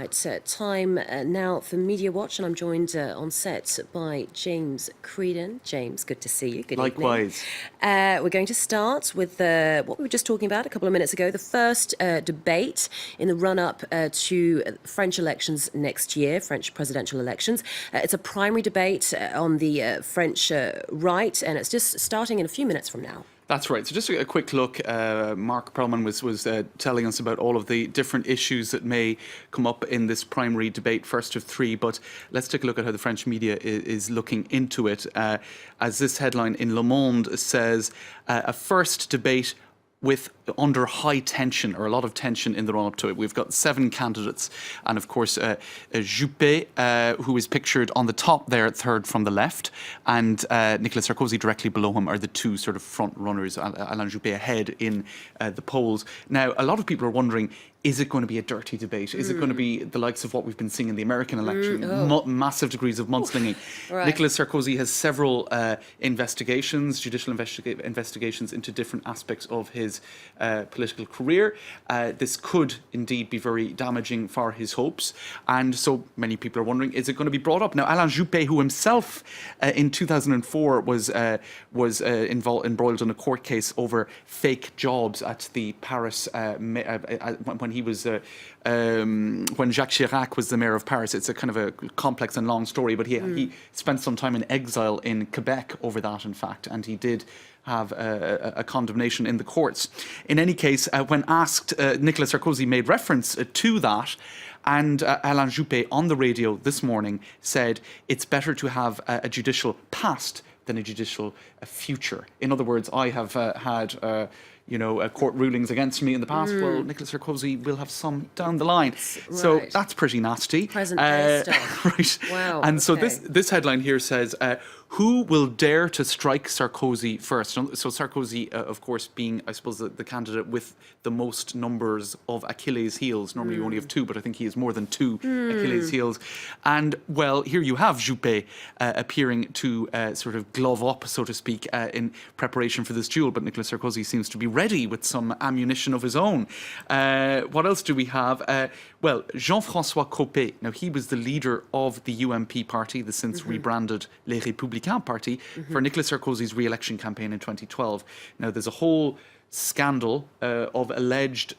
It's time now for Media Watch, and I'm joined on set by James Creedon. James, good to see you. Good Likewise. evening. We're going to start with what we were just talking about a couple of minutes ago, the first debate in the run-up to French elections next year, French presidential elections. It's a primary debate on the French right, and it's just starting in a few minutes from now. That's right. So just a quick look. Mark Perlman was telling us about all of the different issues that may come up in this primary debate, first of three. But let's take a look at how the French media is looking into it. As this headline in Le Monde says, a first debate with under high tension, or a lot of tension in the run-up to it. We've got 7 candidates, and of course Juppé, who is pictured on the top there, third from the left, and Nicolas Sarkozy directly below him are the two sort of front runners. Alain Juppé ahead in the polls. Now, a lot of people are wondering, is it going to be a dirty debate? Is it going to be the likes of what we've been seeing in the American election? Massive degrees of mudslinging. Right. Nicolas Sarkozy has several investigations, judicial investigations into different aspects of his political career. This could indeed be very damaging for his hopes. And so many people are wondering, is it going to be brought up? Now, Alain Juppé, who himself in 2004 was embroiled in a court case over fake jobs at the Paris, when he was when Jacques Chirac was the mayor of Paris. It's a kind of a complex and long story, but he spent some time in exile in Quebec over that, in fact, and he did have a condemnation in the courts. In any case, when asked, Nicolas Sarkozy made reference to that, and Alain Juppé on the radio this morning said it's better to have a judicial past than a judicial future. In other words, I have had court rulings against me in the past. Well, Nicolas Sarkozy will have some down the line. Right. So that's pretty nasty. Present day stuff. Right. Wow. And so okay. this headline here says, who will dare to strike Sarkozy first? So Sarkozy, of course, being, I suppose, the candidate with the most numbers of Achilles heels. Normally you only have 2, but I think he has more than 2 Achilles heels. And, well, here you have Juppé appearing to sort of glove up, so to speak, in preparation for this duel. But Nicolas Sarkozy seems to be ready with some ammunition of his own. What else do we have? Well, Jean-François Copé. Now, he was the leader of the UMP party, the since rebranded Les Républicains party, for Nicolas Sarkozy's re-election campaign in 2012. Now, there's a whole scandal of alleged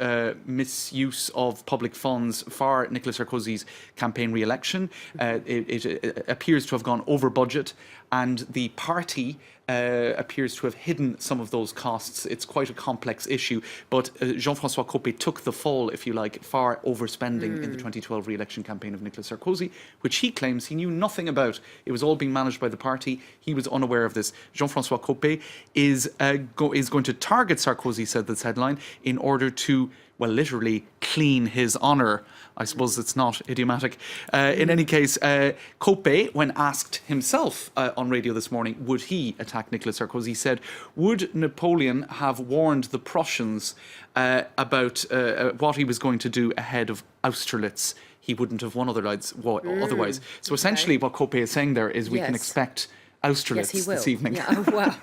misuse of public funds for Nicolas Sarkozy's campaign re-election. It appears to have gone over budget, and the party appears to have hidden some of those costs. It's quite a complex issue, but Jean-François Copé took the fall, if you like, for overspending in the 2012 re-election campaign of Nicolas Sarkozy, which he claims he knew nothing about. It was all being managed by the party. He was unaware of this. Jean-François Copé is going to target Sarkozy, said this headline, in order to, well, literally clean his honour. I suppose it's not idiomatic. In any case, Copé, when asked himself on radio this morning, would he attack Nicolas Sarkozy, said, would Napoleon have warned the Prussians about what he was going to do ahead of Austerlitz? He wouldn't have won otherwise. So essentially what Copé is saying there is we can expect Austerlitz this evening. Yeah. Oh, wow.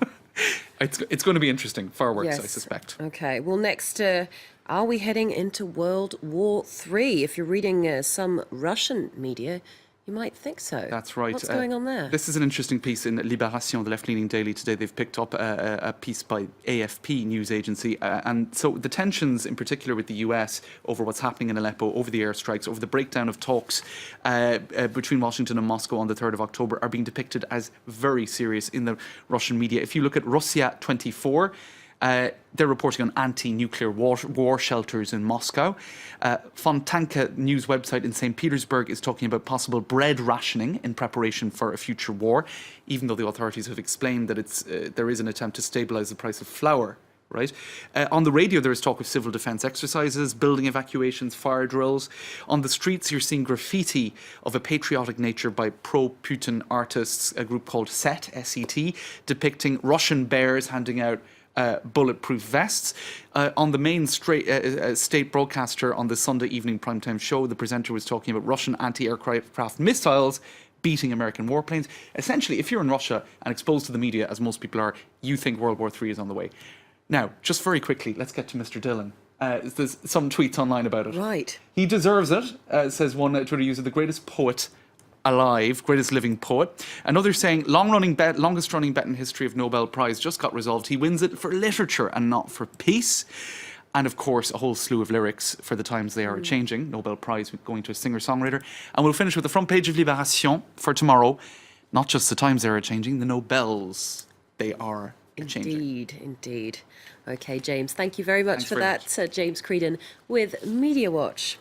It's going to be interesting. Fireworks, I suspect. Okay. Well, next, are we heading into World War III? If you're reading some Russian media, you might think so. That's right. What's going on there? This is an interesting piece in Libération, the left-leaning daily today. They've picked up a piece by AFP news agency. And so the tensions in particular with the US over what's happening in Aleppo, over the airstrikes, over the breakdown of talks between Washington and Moscow on the 3rd of October are being depicted as very serious in the Russian media. If you look at Russia 24, they're reporting on anti-nuclear war shelters in Moscow. Fontanka news website in St. Petersburg is talking about possible bread rationing in preparation for a future war, even though the authorities have explained that there is an attempt to stabilise the price of flour. Right. On the radio, there is talk of civil defence exercises, building evacuations, fire drills. On the streets, you're seeing graffiti of a patriotic nature by pro-Putin artists, a group called SET, S-E-T, depicting Russian bears handing out bulletproof vests. On the main state broadcaster on the Sunday evening primetime show, the presenter was talking about Russian anti-aircraft missiles beating American warplanes. Essentially, if you're in Russia and exposed to the media, as most people are, you think World War III is on the way. Now, just very quickly, let's get to Mr. Dillon. There's some tweets online about it. Right. He deserves it, says one Twitter user, the greatest poet alive, greatest living poet. Another saying, longest running bet in history of Nobel Prize just got resolved. He wins it for literature and not for peace. And of course, a whole slew of lyrics for the times they are changing. Nobel Prize going to a singer-songwriter. And we'll finish with the front page of Libération for tomorrow. Not just the times they are changing, the Nobels, they are changing. Indeed. Okay, James, thank you very much Thanks for very that. James Creedon with Media Watch.